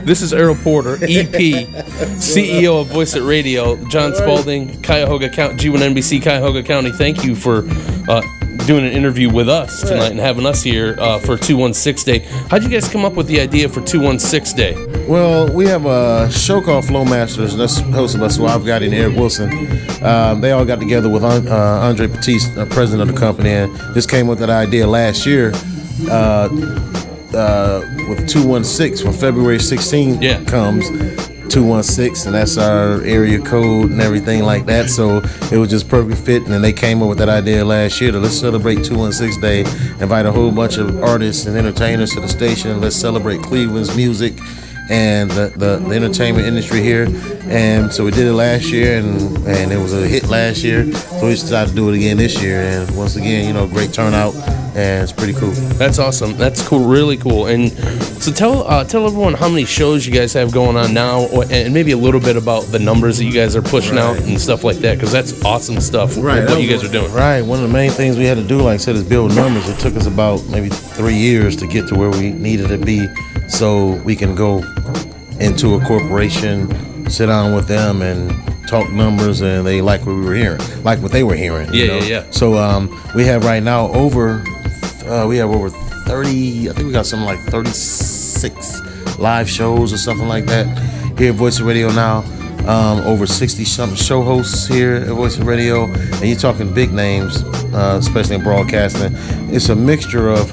This is Errol Porter, EP, CEO of Voice It Radio. John Spalding, Cuyahoga County, G1NBC Cuyahoga County. Thank you for doing an interview with us tonight and having us here for 216 Day. How'd you guys come up with the idea for 216 Day? Well, we have a show called Flow Masters that's hosted by Suave Gotti and Eric Wilson. They all got together with Andre Batiste, president of the company, and just came with that idea last year with 216 when February 16th comes. 216, and that's our area code and everything like that. So it was just perfect fit, and then they came up with that idea last year to let's celebrate 216 Day, invite a whole bunch of artists and entertainers to the station. Let's celebrate Cleveland's music and the entertainment industry here. And so we did it last year, and it was a hit last year. So we decided to do it again this year, and once again, great turnout, and it's pretty cool. That's awesome. That's cool, really cool. And so tell everyone how many shows you guys have going on now, and maybe a little bit about the numbers that you guys are pushing out and stuff like that, because that's awesome stuff. What you guys are doing. Right. One of the main things we had to do, like I said, is build numbers. It took us about maybe 3 years to get to where we needed to be, so we can go into a corporation, sit down with them, and talk numbers, and they like what we were hearing, like what they were hearing. Yeah. So we have right now over 30. I think we got something like 36 live shows or something like that here at Voice of Radio now. Over 60 something show hosts here at Voice of Radio, and you're talking big names, especially in broadcasting. It's a mixture of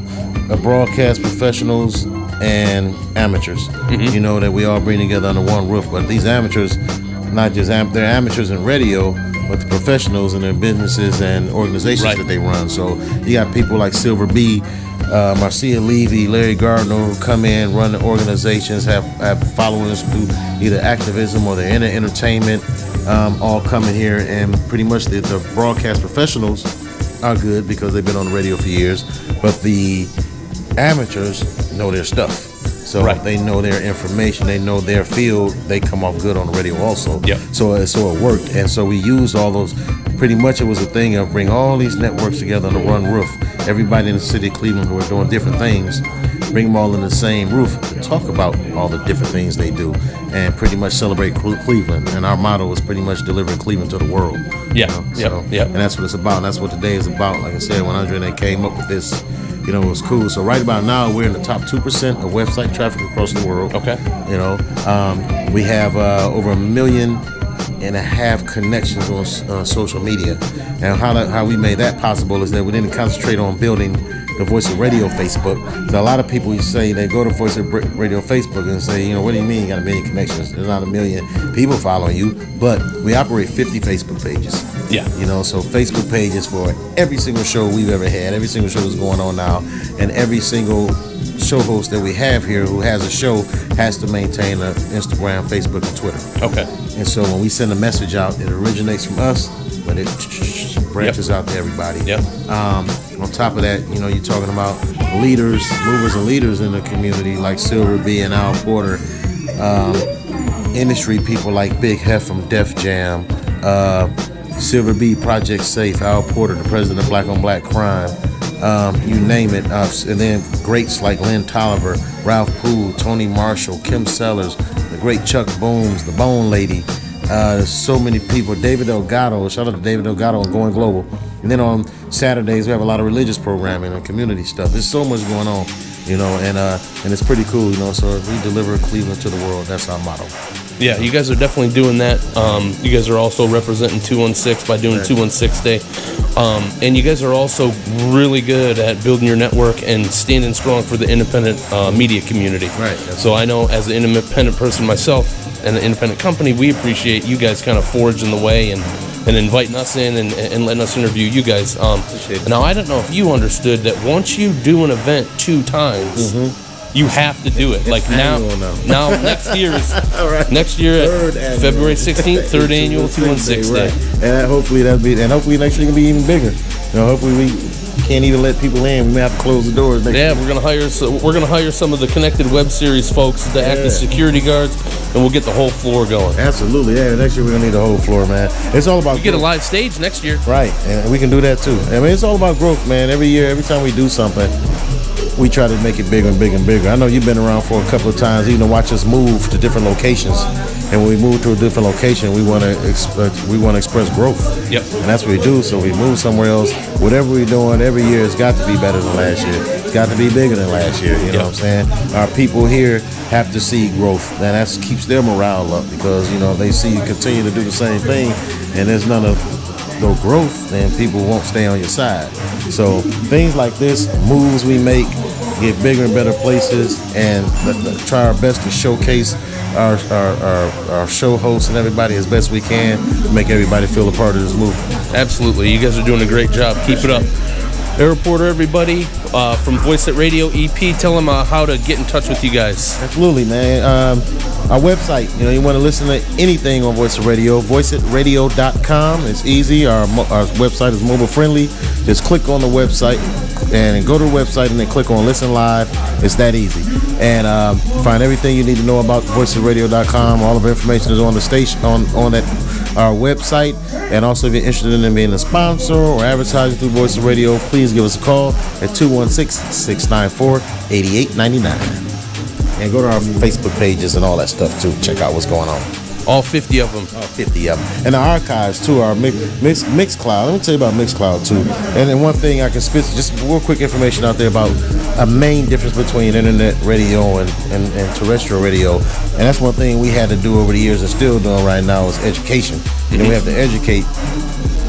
broadcast professionals and amateurs, that we all bring together under one roof. But these amateurs, not just they're amateurs in radio, but the professionals in their businesses and organizations that they run. So you got people like Silver B, Marcia Levy, Larry Gardner, who come in, run the organizations, have followers through either activism or they're in entertainment, all coming here. And pretty much the broadcast professionals are good because they've been on the radio for years, but the amateurs know their stuff. So they know their information, they know their field, they come off good on the radio also. So it worked. And so we used all those, pretty much it was a thing of bring all these networks together under one roof. Everybody in the city of Cleveland who are doing different things, bring them all in the same roof to talk about all the different things they do and pretty much celebrate Cleveland. And our motto is pretty much delivering Cleveland to the world. And that's what it's about. And that's what today is about. Like I said, when Andre and they came up with this, it was cool. So right about now, we're in the top 2% of website traffic across the world. We have over 1.5 million connections on social media. And how we made that possible is that we didn't concentrate on building the Voice of Radio Facebook. So a lot of people say they go to Voice of Radio Facebook and say, what do you mean you got 1 million connections? There's not 1 million people following you, but we operate 50 Facebook pages. So Facebook pages for every single show we've ever had, every single show that's going on now, and every single show host that we have here who has a show has to maintain an Instagram, Facebook, and Twitter. And so when we send a message out, it originates from us, but it branches out to everybody. On top of that, you're talking about leaders, movers and leaders in the community like Silver B and Errol Porter, industry people like Big Hef from Def Jam, Silver B, Project Safe, Errol Porter, the president of Black on Black Crime, you name it. And then greats like Lynn Tolliver, Ralph Poole, Tony Marshall, Kim Sellers, the great Chuck Booms, the Bone Lady. There's so many people. David Delgado, shout out to David Delgado on Going Global. And then on Saturdays we have a lot of religious programming and community stuff. There's so much going on, and it's pretty cool, So we deliver Cleveland to the world. That's our motto. Yeah, you guys are definitely doing that. You guys are also representing 216 by doing 216 Day. And you guys are also really good at building your network and standing strong for the independent media community. So I know as an independent person myself and an independent company, we appreciate you guys kind of forging the way and inviting us in and letting us interview you guys. Now, I don't know if you understood that once you do an event 2 times, you have to do it. Like now next year is next year at February 16th, 3rd annual 216 Day. And hopefully next year can be even bigger. Hopefully we can't even let people in. We may have to close the doors next year. We're gonna hire some of the Connected Web Series folks to act as security guards, and we'll get the whole floor going. Absolutely, next year we're gonna need the whole floor, man. It's all about get a live stage next year. Right, and we can do that too. I mean, it's all about growth, man. Every year, every time we do something, we try to make it bigger and bigger and bigger. I know you've been around for a couple of times, even to watch us move to different locations. And when we move to a different location, we want to express growth. Yep. And that's what we do. So we move somewhere else. Whatever we're doing every year, it's got to be better than last year. It's got to be bigger than last year. You know what I'm saying? Our people here have to see growth, and that keeps their morale up, because they see you continue to do the same thing, and there's no growth, then people won't stay on your side. So things like this, moves we make, get bigger and better places, and try our best to showcase our show hosts and everybody as best we can to make everybody feel a part of this movement. Absolutely. You guys are doing a great job. Keep it up. Errol Porter, everybody, from Voice It Radio EP. Tell them how to get in touch with you guys. Absolutely, man. Our website, you want to listen to anything on Voice It Radio, voiceitradio.com. It's easy. Our website is mobile friendly. Just click on the website and go to the website and then click on Listen Live. It's that easy. And find everything you need to know about voiceitradio.com. All of the information is on the station, on our website. And also, if you're interested in being a sponsor or advertising through Voice of Radio, please give us a call at 216-694-8899. And go to our Facebook pages and all that stuff, too. Check out what's going on. All 50 of them. All 50 of them. And the archives, too, our Mixcloud. Let me tell you about Mixcloud, too. And then one thing I can spit, just real quick information out there about a main difference between internet radio and terrestrial radio. And that's one thing we had to do over the years and still doing right now is education. We have to educate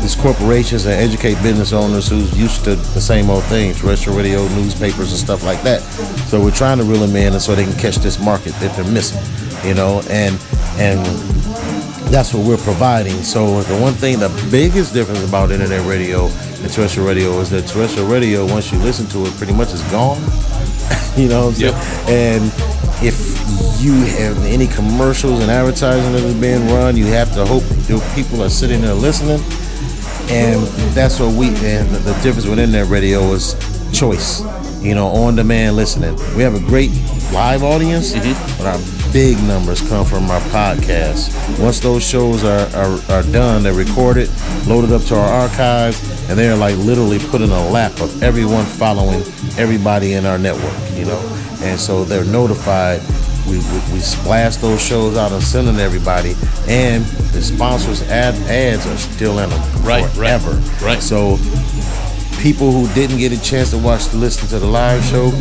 these corporations and educate business owners who's used to the same old thing, terrestrial radio, newspapers, and stuff like that. So we're trying to reel them in, and so they can catch this market that they're missing, and that's what we're providing. So the one thing, the biggest difference about internet radio and terrestrial radio is that terrestrial radio, once you listen to it, pretty much is gone. You know what I'm saying? And if you have any commercials and advertising that is being run, you have to hope that people are sitting there listening. And that's what and the difference with internet radio is choice, on-demand listening. We have a great live audience, but our big numbers come from our podcasts. Once those shows are done, they're recorded, loaded up to our archives, and they're like literally put in a lap of everyone following everybody in our network, and so they're notified. We blast those shows out and send them to everybody, and the sponsors' ads are still in them forever. Right. So people who didn't get a chance to listen to the live show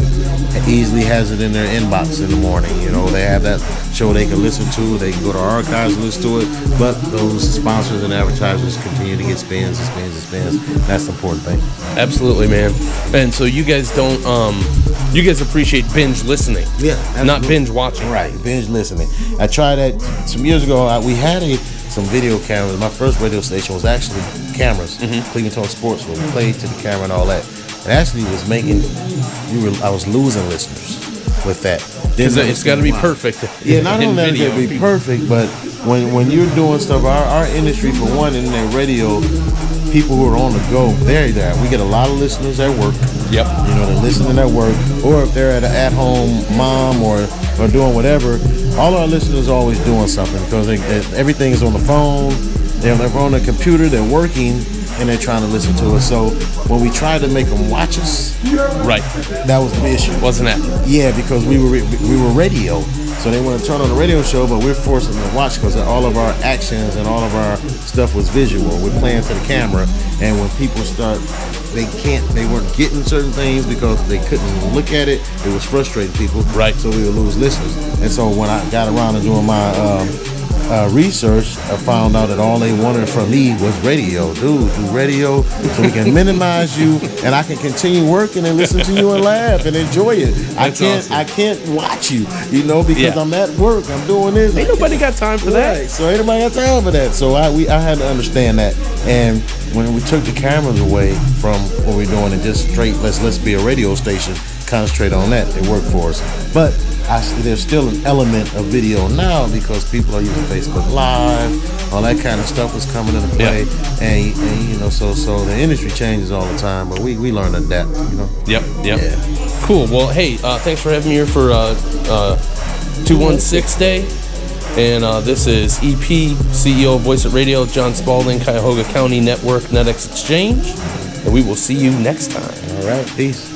easily has it in their inbox in the morning. They have that show they can listen to. They can go to our archives and listen to it. But those sponsors and advertisers continue to get spins and spins and spins. That's the important thing. Absolutely, man. And so you guys don't, you guys appreciate binge listening. Yeah. Absolutely. Not binge watching. Right, binge listening. I tried that some years ago. We had some video cameras. My first radio station was actually cameras, Cleveland Talk Sports, where we played to the camera and all that. And actually was I was losing listeners with that. It's got to be perfect. Yeah, not only that it's got to be perfect, but when you're doing stuff, our industry, for one, internet radio, people who are on the go, they're there. We get a lot of listeners at work. Yep. They're listening at work, or if they're at home mom or doing whatever. All our listeners are always doing something, because everything is on the phone. They're on the computer. They're working, and they're trying to listen to us. So when we tried to make them watch us, that was the issue. Wasn't that? Yeah, because we were radio. So they want to turn on the radio show, but we're forcing them to watch because all of our actions and all of our stuff was visual. We're playing to the camera, and when people start, they weren't getting certain things because they couldn't look at it. It was frustrating people. Right. So we would lose listeners. And so when I got around to doing my research, I found out that all they wanted from me was radio. Dude, do radio so we can minimize you, and I can continue working and listen to you and laugh and enjoy it. I can't watch you, because I'm at work. I'm doing this. Ain't nobody got time for that. So ain't nobody got time for that. So I had to understand that. And when we took the cameras away from what we're doing and just straight, let's be a radio station, concentrate on that, it worked for us. But there's still an element of video now because people are using Facebook Live, all that kind of stuff is coming into play, and so the industry changes all the time, but we learn to adapt. Yep. Yeah. Cool. Well, hey, thanks for having me here for 216 Day, and this is EP CEO of Voice It Radio, John Spalding, Cuyahoga County Network NETEX Exchange, and we will see you next time. All right, peace.